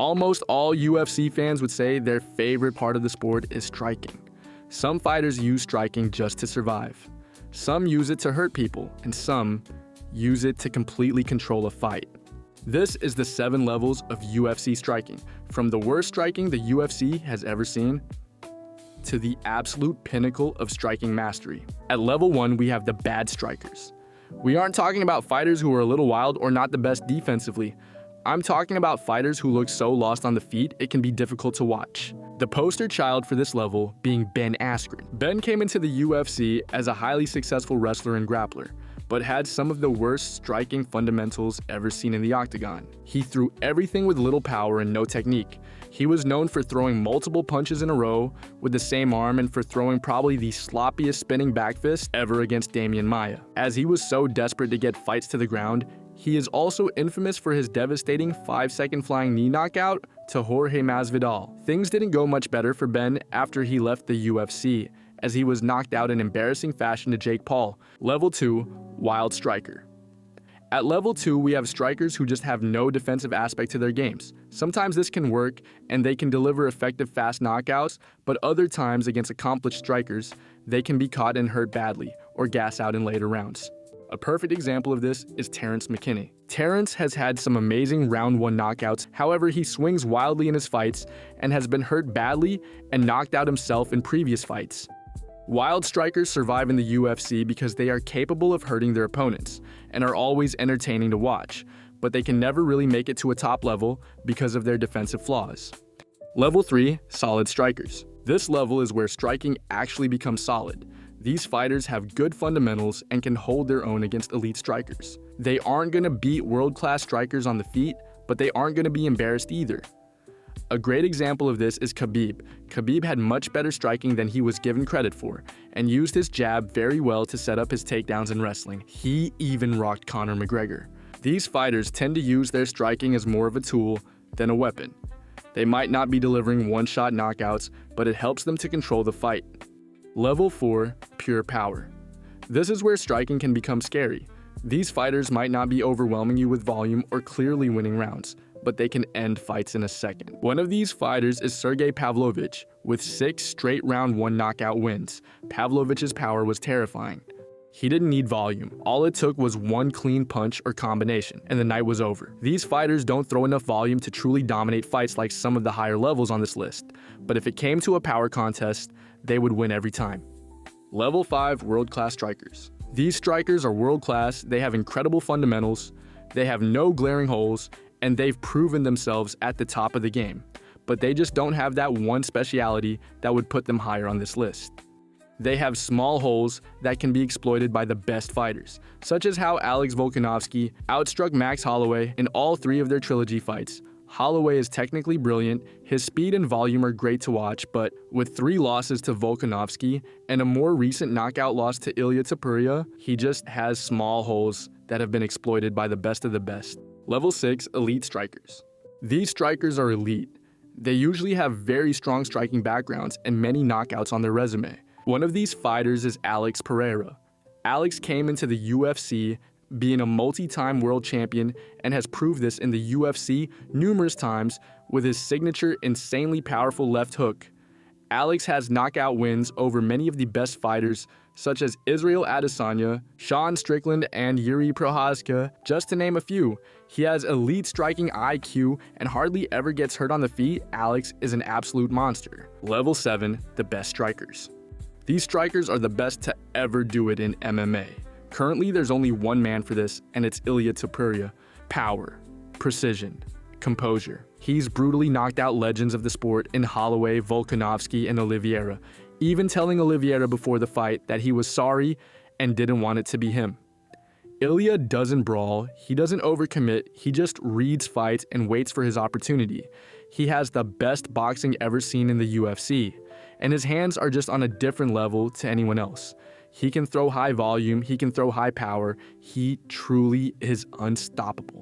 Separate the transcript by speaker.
Speaker 1: Almost all UFC fans would say their favorite part of the sport is striking. Some fighters use striking just to survive. Some use it to hurt people, and some use it to completely control a fight. This is the 7 levels of UFC striking, from the worst striking the UFC has ever seen to the absolute pinnacle of striking mastery. At level 1, we have the bad strikers. We aren't talking about fighters who are a little wild or not the best defensively. I'm talking about fighters who look so lost on the feet it can be difficult to watch. The poster child for this level being Ben Askren. Ben came into the UFC as a highly successful wrestler and grappler, but had some of the worst striking fundamentals ever seen in the octagon. He threw everything with little power and no technique. He was known for throwing multiple punches in a row with the same arm and for throwing probably the sloppiest spinning back fist ever against Demian Maia. As he was so desperate to get fights to the ground, he is also infamous for his devastating 5-second flying knee knockout to Jorge Masvidal. Things didn't go much better for Ben after he left the UFC, as he was knocked out in embarrassing fashion to Jake Paul. Level 2, Wild Striker. At level 2, we have strikers who just have no defensive aspect to their games. Sometimes this can work, and they can deliver effective fast knockouts, but other times against accomplished strikers, they can be caught and hurt badly, or gas out in later rounds. A perfect example of this is Terrence McKinney. Terrence has had some amazing round 1 knockouts, however he swings wildly in his fights and has been hurt badly and knocked out himself in previous fights. Wild strikers survive in the UFC because they are capable of hurting their opponents and are always entertaining to watch, but they can never really make it to a top level because of their defensive flaws. Level 3, Solid Strikers. This level is where striking actually becomes solid. These fighters have good fundamentals and can hold their own against elite strikers. They aren't going to beat world-class strikers on the feet, but they aren't going to be embarrassed either. A great example of this is Khabib. Khabib had much better striking than he was given credit for, and used his jab very well to set up his takedowns in wrestling. He even rocked Conor McGregor. These fighters tend to use their striking as more of a tool than a weapon. They might not be delivering one-shot knockouts, but it helps them to control the fight. Level 4, Pure Power. This is where striking can become scary. These fighters might not be overwhelming you with volume or clearly winning rounds, but they can end fights in a second. One of these fighters is Sergey Pavlovich, with 6 straight round 1 knockout wins. Pavlovich's power was terrifying. He didn't need volume. All it took was one clean punch or combination, and the night was over. These fighters don't throw enough volume to truly dominate fights like some of the higher levels on this list, but if it came to a power contest, they would win every time. Level 5, World-Class Strikers. These strikers are world-class, they have incredible fundamentals, they have no glaring holes, and they've proven themselves at the top of the game, but they just don't have that one speciality that would put them higher on this list. They have small holes that can be exploited by the best fighters, such as how Alex Volkanovski outstruck Max Holloway in all 3 of their trilogy fights. Holloway is technically brilliant, his speed and volume are great to watch, but with 3 losses to Volkanovski and a more recent knockout loss to Ilia Topuria, he just has small holes that have been exploited by the best of the best. Level 6, Elite Strikers. These strikers are elite. They usually have very strong striking backgrounds and many knockouts on their resume. One of these fighters is Alex Pereira. Alex came into the UFC being a multi-time world champion and has proved this in the UFC numerous times with his signature insanely powerful left hook. Alex has knockout wins over many of the best fighters such as Israel Adesanya, Sean Strickland, and Yuri Prochazka, just to name a few. He has elite striking IQ and hardly ever gets hurt on the feet. Alex is an absolute monster. Level 7, the best strikers. These strikers are the best to ever do it in MMA. Currently, there's only one man for this, and it's Ilia Topuria. Power, precision, composure. He's brutally knocked out legends of the sport in Holloway, Volkanovski, and Oliveira, even telling Oliveira before the fight that he was sorry and didn't want it to be him. Ilia doesn't brawl, he doesn't overcommit, he just reads fights and waits for his opportunity. He has the best boxing ever seen in the UFC, and his hands are just on a different level to anyone else. He can throw high volume, he can throw high power, he truly is unstoppable.